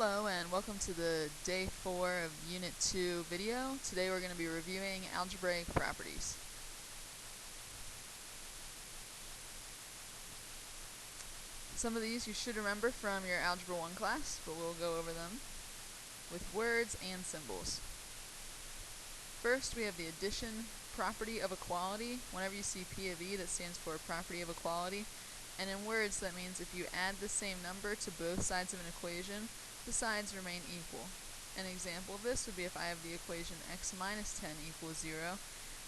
Hello and welcome to the day 4 of Unit 2 video. Today we're going to be reviewing algebraic properties. Some of these you should remember from your Algebra 1 class, but we'll go over them with words and symbols. First, we have the addition property of equality. Whenever you see P of E, that stands for property of equality. And in words, that means if you add the same number to both sides of an equation, the sides remain equal. An example of this would be if I have the equation x minus 10 equals 0,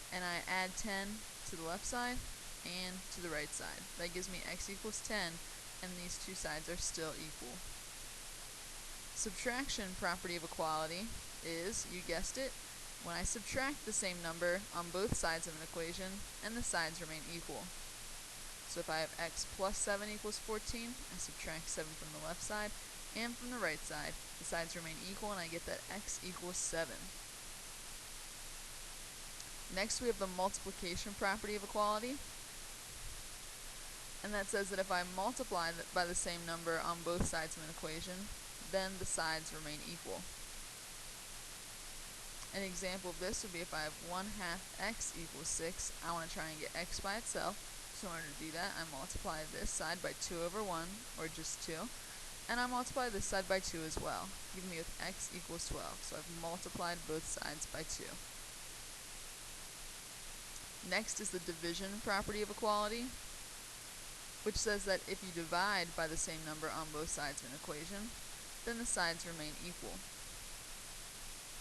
and I add 10 to the left side and to the right side. That gives me x equals 10, and these two sides are still equal. Subtraction property of equality is, you guessed it, when I subtract the same number on both sides of an equation, and the sides remain equal. So if I have x plus 7 equals 14, I subtract 7 from the left side and from the right side. The sides remain equal and I get that x equals 7. Next we have the multiplication property of equality. And that says that if I multiply by the same number on both sides of an equation, then the sides remain equal. An example of this would be if I have 1/2 x equals 6, I want to try and get x by itself. So in order to do that, I multiply this side by 2 over 1, or just 2. And I multiply this side by 2 as well, giving me with x equals 12. So I've multiplied both sides by 2. Next is the division property of equality, which says that if you divide by the same number on both sides of an equation, then the sides remain equal.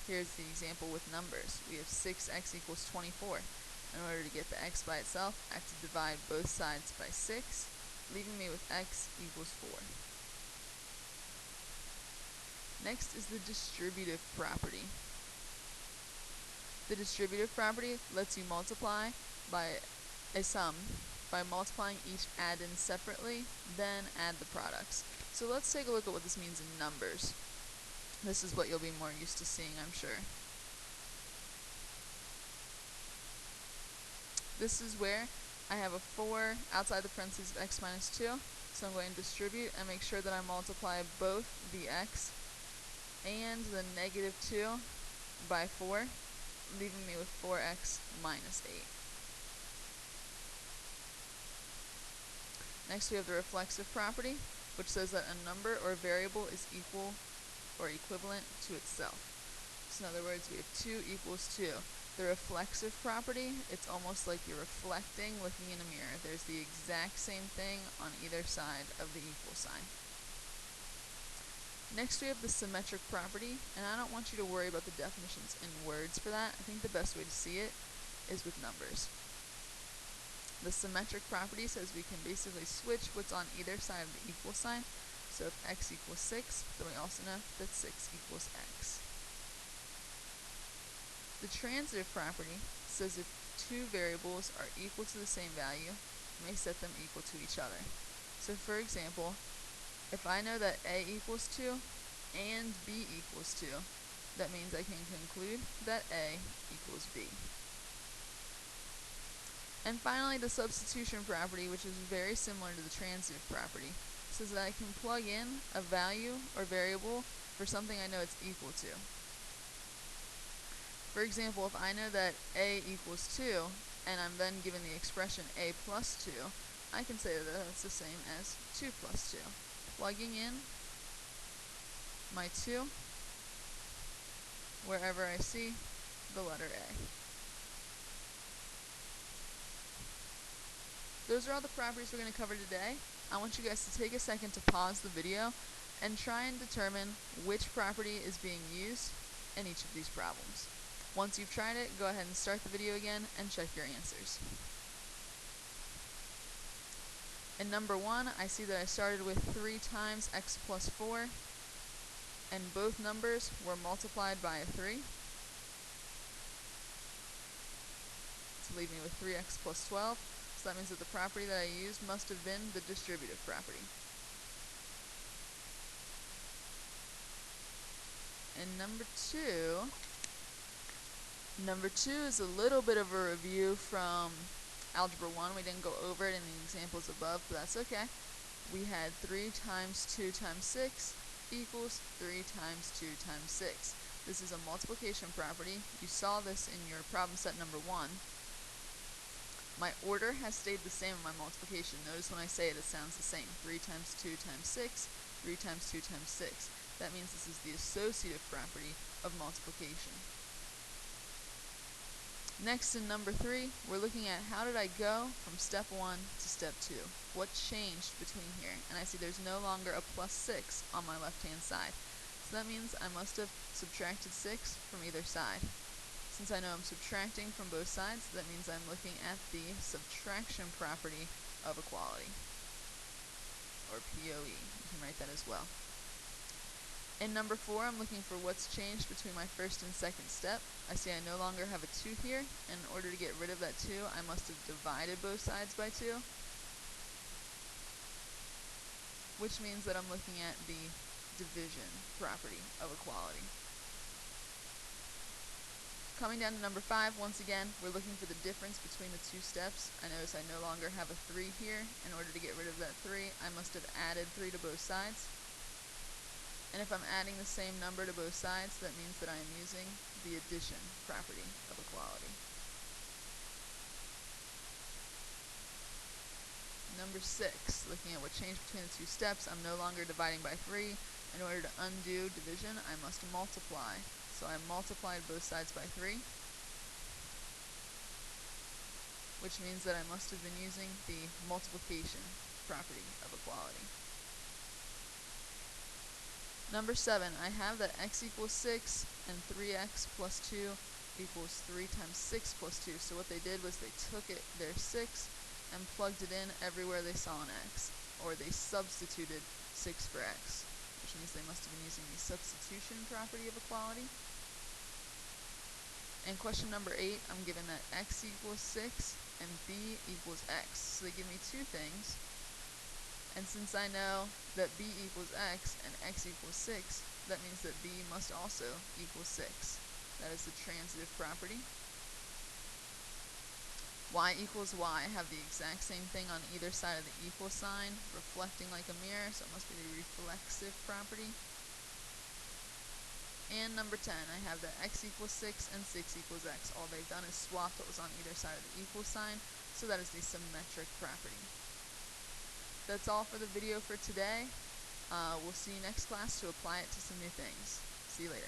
Here's the example with numbers. We have 6x equals 24. In order to get the x by itself, I have to divide both sides by 6, leaving me with x equals 4. Next is the distributive property. The distributive property lets you multiply by a sum by multiplying each add-in separately, then add the products. So let's take a look at what this means in numbers. This is what you'll be more used to seeing, I'm sure. This is where I have a 4 outside the parentheses of x minus 2. So I'm going to distribute and make sure that I multiply both the x and the negative 2 by 4, leaving me with 4x minus 8. Next we have the reflexive property, which says that a number or variable is equal or equivalent to itself. So in other words, we have 2 equals 2. The reflexive property, it's almost like you're reflecting looking in a mirror. There's the exact same thing on either side of the equal sign. Next we have the symmetric property, and I don't want you to worry about the definitions in words for that. I think the best way to see it is with numbers. The symmetric property says we can basically switch what's on either side of the equal sign. So if x equals 6, then we also know that 6 equals x. The transitive property says if two variables are equal to the same value, you may set them equal to each other. So for example, if I know that a equals 2 and b equals 2, that means I can conclude that a equals b. And finally, the substitution property, which is very similar to the transitive property, says that I can plug in a value or variable for something I know it's equal to. For example, if I know that a equals 2, and I'm then given the expression a plus 2, I can say that that's the same as 2 plus 2. Plugging in my 2 wherever I see the letter A. Those are all the properties we're going to cover today. I want you guys to take a second to pause the video and try and determine which property is being used in each of these problems. Once you've tried it, go ahead and start the video again and check your answers. In number 1, I see that I started with 3 times x plus 4, and both numbers were multiplied by a 3. To leave me with 3x plus 12. So that means that the property that I used must have been the distributive property. And number 2 is a little bit of a review from Algebra 1. We didn't go over it in the examples above, but that's okay. We had 3 times 2 times 6, equals 3 times 2 times 6. This is a multiplication property. You saw this in your problem set number 1. My order has stayed the same in my multiplication. Notice when I say it, it sounds the same. 3 times 2 times 6, 3 times 2 times 6. That means this is the associative property of multiplication. Next, in number 3, we're looking at how did I go from step 1 to step 2? What changed between here? And I see there's no longer a plus 6 on my left-hand side. So that means I must have subtracted 6 from either side. Since I know I'm subtracting from both sides, that means I'm looking at the subtraction property of equality, or POE. You can write that as well. In number 4, I'm looking for what's changed between my first and second step. I see I no longer have a 2 here, and in order to get rid of that 2, I must have divided both sides by 2, which means that I'm looking at the division property of equality. Coming down to number 5, once again, we're looking for the difference between the 2 steps. I notice I no longer have a 3 here. In order to get rid of that 3, I must have added 3 to both sides. And if I'm adding the same number to both sides, that means that I am using the addition property of equality. Number 6, looking at what changed between the 2 steps, I'm no longer dividing by 3. In order to undo division, I must multiply. So I multiplied both sides by 3, which means that I must have been using the multiplication property of equality. Number 7, I have that x equals 6 and 3x plus 2 equals 3 times 6 plus 2. So what they did was they took their 6 and plugged it in everywhere they saw an x, or they substituted 6 for x, which means they must have been using the substitution property of equality. In question number 8, I'm given that x equals 6 and b equals x. So they give me 2 things. And since I know that b equals x and x equals 6, that means that b must also equal 6. That is the transitive property. Y equals y. I have the exact same thing on either side of the equal sign, reflecting like a mirror, so it must be the reflexive property. And number 10, I have that x equals 6 and 6 equals x. All they've done is swapped what was on either side of the equal sign, so that is the symmetric property. That's all for the video for today. We'll see you next class to apply it to some new things. See you later.